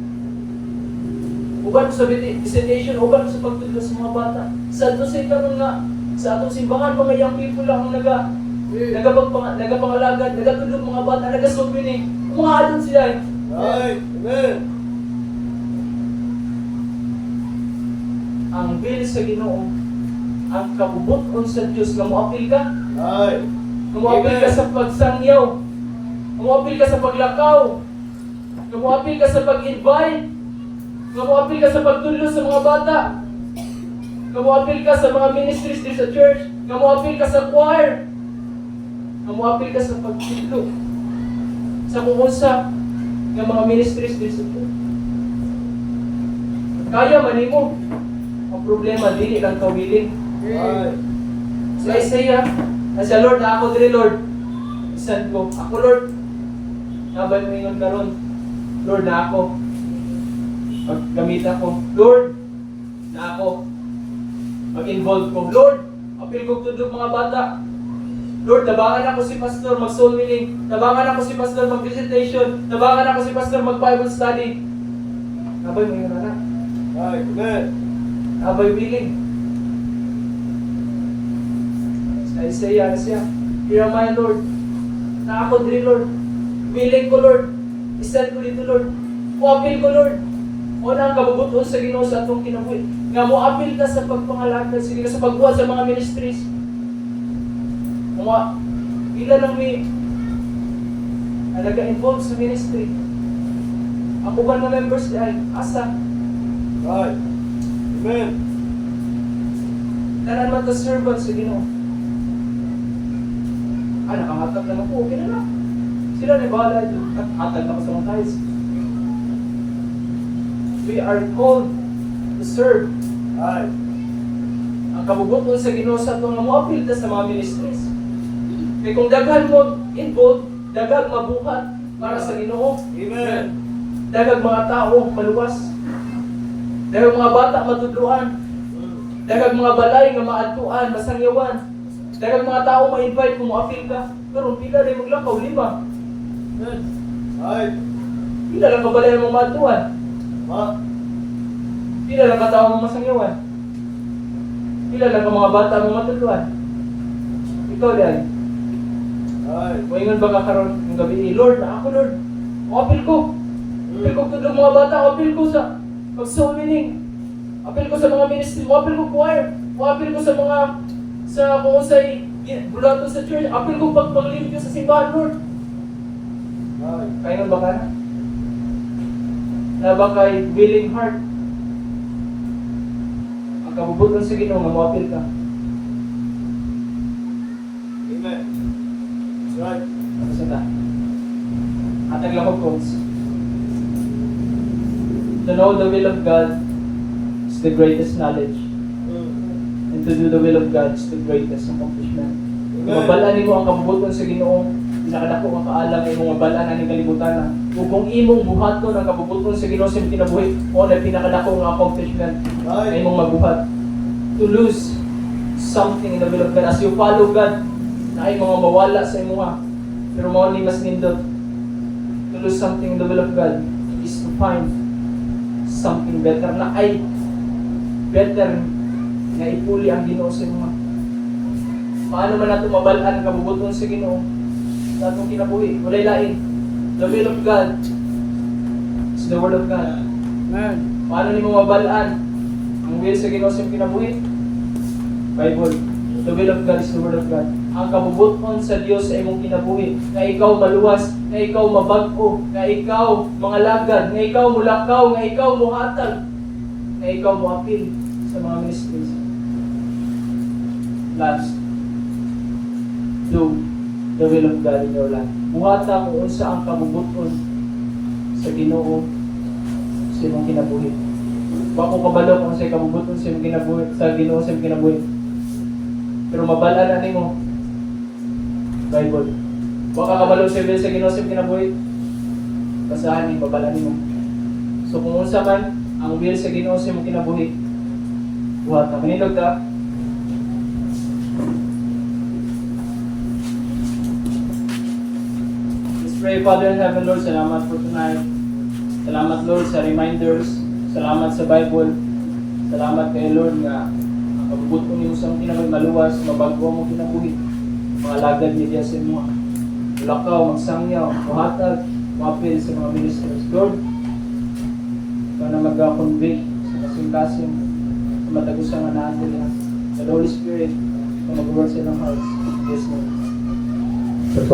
[SPEAKER 2] Uban ko sa visitation, uban ko sa pagtudlo sa mga bata. Sa ato sa karon nga, sa atong simbahan, mga young people lang ang nagapangalagan, nagatudlo mga bata, nag-soul winning. Mga adults sila eh.
[SPEAKER 3] Right. Amen.
[SPEAKER 2] Ang will sa Ginoo, ang kabubuton sa Diyos nga moapil ka,
[SPEAKER 3] Right.
[SPEAKER 2] nga moapil ka sa pagsangyaw, nga moapil ka sa paglakaw, nga moapil ka sa pag-invite, nga moapil ka sa pagtudlo sa mga bata, nga moapil ka sa mga ministries dito sa church, nga moapil ka sa choir, nga moapil ka sa pagtudlo sa kumunsa nga mga ministries dito sa church. Kaya man nimo. Ang problema dili lang ka willing.
[SPEAKER 3] Right.
[SPEAKER 2] Si Isaiah, sa Lord, na ako diri Lord. Isan ko, ako Lord. Nabay mo ingon karon. Lord, na ako. Paggamit ako. Lord, na ako. Mag-involve ko. Lord, apil ko tudlog mga bata. Lord, tabangan ako si pastor mag-soul winning. Tabangan ako si pastor mag-visitation. Tabangan ako si pastor mag-Bible study. Nabay mo ingon na.
[SPEAKER 3] Right. Amen.
[SPEAKER 2] Abay willing. Sa Isaiah na siya, here am I, Lord. Na ako diri, Lord. Willing ko, Lord. Isend ko dito, Lord. Mo-appeal ko, Lord. Una ang kabubuton sa Ginoo sa atong kinabuhi. Nga mo-appeal ka sa pagpangalagad sa Ginoo, sa pagbuhat sa mga ministries. Mga, ila lang may na nag-involve sa ministry. Ako ba na members ay asa?
[SPEAKER 3] Right. Amen.
[SPEAKER 2] Tanan man ka servant sa Ginoo. Nakahatag na ako, okay na lang. Sila na bahala dito. Hatag na ako sa mga guys. We are called to serve.
[SPEAKER 3] Right.
[SPEAKER 2] Ang kabubuton sa Ginoo sa itong mo-appeal ta sa mga ministries. Kaya kung daghan mo involved, daghan mabuhat para sa Ginoo.
[SPEAKER 3] Amen.
[SPEAKER 2] Daghan mga tao maluwas. Daghan mga bata matudluan. Daghan mga balay nga maadtuan, masangyawan. Daghan mga tao ma-invite kung mo-appeal ka. Pero pila rin maglakaw, 5.
[SPEAKER 3] Amen. Right.
[SPEAKER 2] Pila lang ka balay mong maadtuan.
[SPEAKER 3] Ma.
[SPEAKER 2] Pila lang ka tao mong masangyawan. Pila lang ka mga bata mong matudluan. Ikaw dahil.
[SPEAKER 3] Right.
[SPEAKER 2] Moingon ba ka karon ng gabi, Lord, na ako Lord. Apil ko. Apil ko tudlong mga bata, apil ko sa pag-soul winning. Apil ko sa mga ministry, apil ko choir. Apil ko sa mga kung sa'y bulato sa church, apil ko pagpaglimpyo sa simbahan, Lord.
[SPEAKER 3] Right.
[SPEAKER 2] Kaya ba ka na? Na ba kay willing heart? Ang kabubuton sa Ginoo nga moapil ka.
[SPEAKER 3] Amen. That's right.
[SPEAKER 2] Basta ta. Atag lang ko quotes. To know the will of God is the greatest knowledge. And to do the will of God is the greatest accomplishment. Kung mabalaan mo ang kabubuton sa Ginoo, pinakadako ang kaalam ay mga balaan ang kalibutan na. Kung imong buhaton ang kabubuton sa Ginoo sa imong kinabuhi, o na pinakadako ang accomplishment ay imong mabuhat. To lose something in the will of God. As you follow God, na ay mga mawala sa imuha. Pero mao ni mas nindot. To lose something in the will of God is to find something better na ay better nga ipuli ang Ginoo sa imuha. Paano man nato mabalaan ang kabubuton sa Ginoo sa atong kinabuhi? Walay lain. The will of God is the word of God.
[SPEAKER 3] Amen.
[SPEAKER 2] Paano nimo mabalaan ang will sa Ginoo sa imong kinabuhi? Bible. The will of God is the word of God. Ang kabubuton sa Dios sa imong kinabuhi, nga ikaw maluwas, nga ikaw mabag-o, nga ikaw mangalagad, nga ikaw mulakaw, nga ikaw muhatag, nga ikaw moapil sa mga ministries. Last, do the will of God in your life. Buhata kung unsa ang kabubuton sa Ginoo sa imong kinabuhi. Wa ko kabalo kung sa kabubuton sa imong kinabuhi, sa Ginoo sa imong kinabuhi. Pero mabala-an nimo Bible. Wa ka kabalo sa will sa Ginoo sa imong kinabuhi. Basahan ni mabala nimo. So kung unsa man ang will sa Ginoo sa imong kinabuhi, buhat ka. Manindog ka. Let's pray. Father in heaven, Lord, salamat for tonight. Salamat, Lord, sa reminders. Salamat sa Bible. Salamat kay Lord nga ang kabubuton niyo sa imong kinabuhi maluwas, mabagwa mo kinabuhi. Mga lagad ni Dios mo. Lakaw, magsangyaw, buhatag, mapil sa mga ministers. Lord, ikaw na mag-convict sa kasing-kasing sa matagos ang anaan nila. The Holy Spirit, ikaw mag-work sa ilang hearts. Yes, Lord.